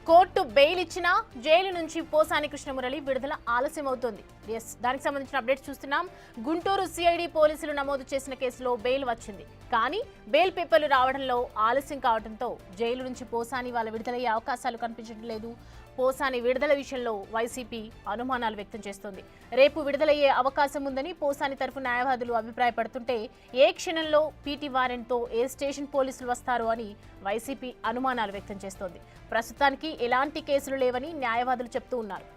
Court bail ఇచ్చినా jail నుంచి పోసాని కృష్ణమురళి విడుదల ఆలస్యం అవుతోంది. దానికి సంబంధించిన అప్డేట్స్ చూస్తున్నాం. గుంటూరు సిఐడి పోలీసులు నమోదు చేసిన కేసులో బెయిల్ వచ్చింది. కానీ బెయిల్ పేపర్లు రావడంలో ఆలస్యం కావడంతో జైలు నుంచి పోసాని వాళ్ళ విడుదలయ్యే అవకాశాలు కనిపించడం లేదు. పోసాని విడుదల విషయంలో వైసీపీ అనుమానాలు వ్యక్తం చేస్తోంది. రేపు విడుదలయ్యే అవకాశం ఉందని పోసాని తరఫు న్యాయవాదులు అభిప్రాయపడుతుంటే ఏ క్షణంలో పీటీ వారెంట్తో ఏ స్టేషన్ పోలీసులు వస్తారో అని వైసీపీ అనుమానాలు వ్యక్తం చేస్తోంది. ప్రస్తుతానికి ఎలాంటి కేసులు లేవని న్యాయవాదులు చెప్తూ ఉన్నారు.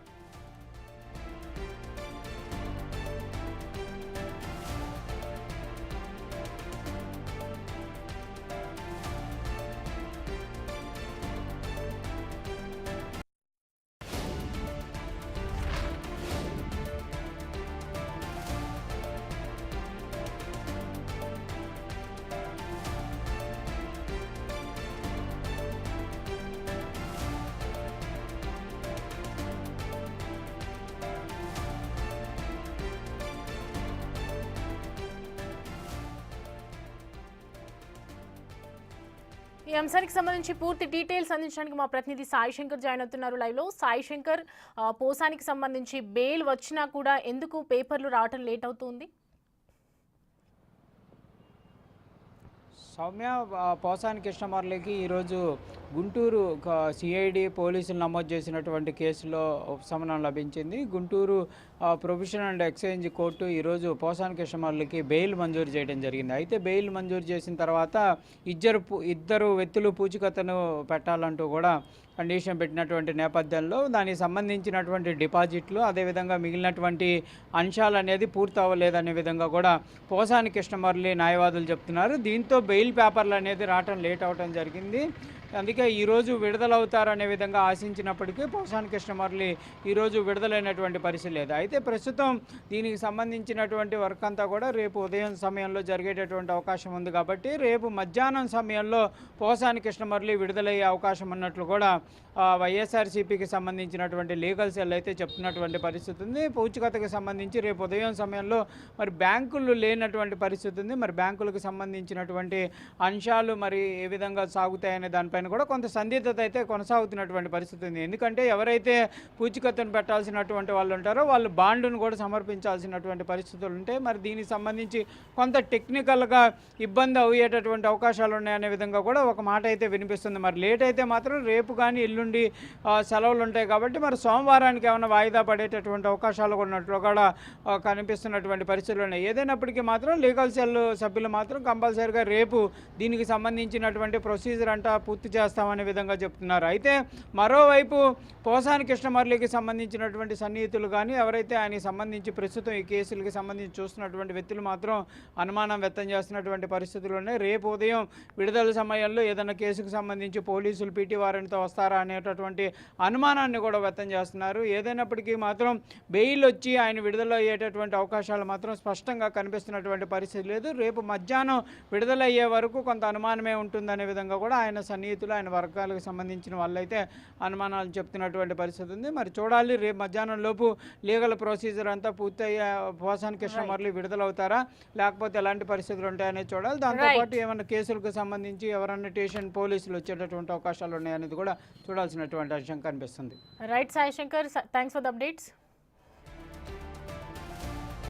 ఈ అంశానికి సంబంధించి పూర్తి డీటెయిల్స్ అందించడానికి మా ప్రతినిధి సాయి శంకర్ జాయిన్ అవుతున్నారు లైవ్ లో. సాయి శంకర్, పోసానికి సంబంధించి బెయిల్ వచ్చినా కూడా ఎందుకు పేపర్లు రావటం లేట్ అవుతుంది? సౌమ్య, పోసాని కృష్ణమురళికి ఈరోజు గుంటూరు సిఐడి పోలీసులు నమోదు చేసినటువంటి కేసులో ఉపశమనం లభించింది. Guntur provision and exchange court ఈరోజు పోసాని కృష్ణమురళికి బెయిల్ మంజూరు చేయడం జరిగింది. అయితే బెయిల్ మంజూరు చేసిన తర్వాత ఇద్దరు వ్యక్తులు పూచికత్తును పెట్టాలంటూ కూడా కండిషన్ పెట్టినటువంటి నేపథ్యంలో దానికి సంబంధించినటువంటి డిపాజిట్లు అదేవిధంగా మిగిలినటువంటి అంశాలు అనేది పూర్తి అవ్వలేదనే విధంగా కూడా పోసాని కృష్ణమురళి న్యాయవాదులు చెప్తున్నారు. దీంతో బెయిల్ పేపర్లు అనేది రావటం లేట్ అవటం జరిగింది. అందుకే ఈరోజు విడుదలవుతారనే విధంగా ఆశించినప్పటికీ పోసాని కృష్ణమురళి ఈరోజు విడుదలైనటువంటి పరిస్థితి లేదు. అయితే ప్రస్తుతం దీనికి సంబంధించినటువంటి వర్క్ అంతా కూడా రేపు ఉదయం సమయంలో జరిగేటటువంటి అవకాశం ఉంది. కాబట్టి రేపు మధ్యాహ్నం సమయంలో పోసాని కృష్ణమురళి విడుదలయ్యే అవకాశం ఉన్నట్లు కూడా వైఎస్ఆర్సీపీకి సంబంధించినటువంటి లీగల్ సెల్ అయితే చెప్తున్నటువంటి పరిస్థితి ఉంది. పూచికత్తుకు సంబంధించి రేపు ఉదయం సమయంలో మరి బ్యాంకులు లేనటువంటి పరిస్థితి ఉంది. మరి బ్యాంకులకు సంబంధించినటువంటి అంశాలు మరి ఏ విధంగా సాగుతాయనే దానిపైన కూడా కొంత సందిగ్ధత అయితే కొనసాగుతున్నటువంటి పరిస్థితి ఉంది. ఎందుకంటే ఎవరైతే పూచికత్తును పెట్టాల్సినటువంటి వాళ్ళు ఉంటారో వాళ్ళు బాండును కూడా సమర్పించాల్సినటువంటి పరిస్థితులు ఉంటాయి. మరి దీనికి సంబంధించి కొంత టెక్నికల్గా ఇబ్బంది అయ్యేటటువంటి అవకాశాలు ఉన్నాయనే విధంగా కూడా ఒక మాట అయితే వినిపిస్తుంది. మరి లేట్ అయితే మాత్రం రేపు కానీ ఎల్లుండి సెలవులు ఉంటాయి కాబట్టి మరి సోమవారానికి ఏమైనా వాయిదా పడేటటువంటి అవకాశాలు ఉన్నట్లు కూడా కనిపిస్తున్నటువంటి పరిస్థితులు ఉన్నాయి. ఏదైనప్పటికీ మాత్రం లీగల్ సెల్ సభ్యులు మాత్రం కంపల్సరీగా రేపు దీనికి సంబంధించినటువంటి ప్రొసీజర్ అంతా పూర్తి చేస్తామనే విధంగా చెప్తున్నారు. అయితే మరోవైపు పోసాని కృష్ణమురళికి సంబంధించినటువంటి సన్నిహితులు కానీ ఎవరైతే ఆయనకి సంబంధించి ప్రస్తుతం ఈ కేసులకి సంబంధించి చూస్తున్నటువంటి వ్యక్తులు మాత్రం అనుమానం వ్యక్తం చేస్తున్నటువంటి పరిస్థితులు ఉన్నాయి. రేపు ఉదయం విడుదల సమయంలో ఏదైనా కేసుకు సంబంధించి పోలీసులు పీటీ వారెంట్తో వస్తారా అనేటటువంటి అనుమానాన్ని కూడా వ్యక్తం చేస్తున్నారు. ఏదైనప్పటికీ మాత్రం బెయిల్ వచ్చి ఆయన విడుదల అయ్యేటటువంటి అవకాశాలు మాత్రం స్పష్టంగా కనిపిస్తున్నటువంటి పరిస్థితి లేదు. రేపు మధ్యాహ్నం విడుదలయ్యే వరకు కొంత అనుమానమే ఉంటుందనే విధంగా కూడా ఆయన సన్నిహితులు ఆయన వర్గాలకు సంబంధించిన వాళ్ళైతే అనుమానాలు చెప్తున్నటువంటి పరిస్థితి ఉంది. మరి చూడాలి రేపు మధ్యాహ్నం లోపు లీగల్ ప్రొసీజర్ అంతా పూర్తయ్యే పోసాని కృష్ణమురళి విడుదలవుతారా లేకపోతే ఎలాంటి పరిస్థితులు ఉంటాయనేది చూడాలి. దాంతోపాటు ఏమైనా కేసులకు సంబంధించి ఎవరన్నా స్టేషన్ పోలీసులు వచ్చేటటువంటి అవకాశాలు ఉన్నాయనేది కూడా చూడాల్సినటువంటి అంశం కనిపిస్తుంది. Right Sai Shankar, thanks for the updates.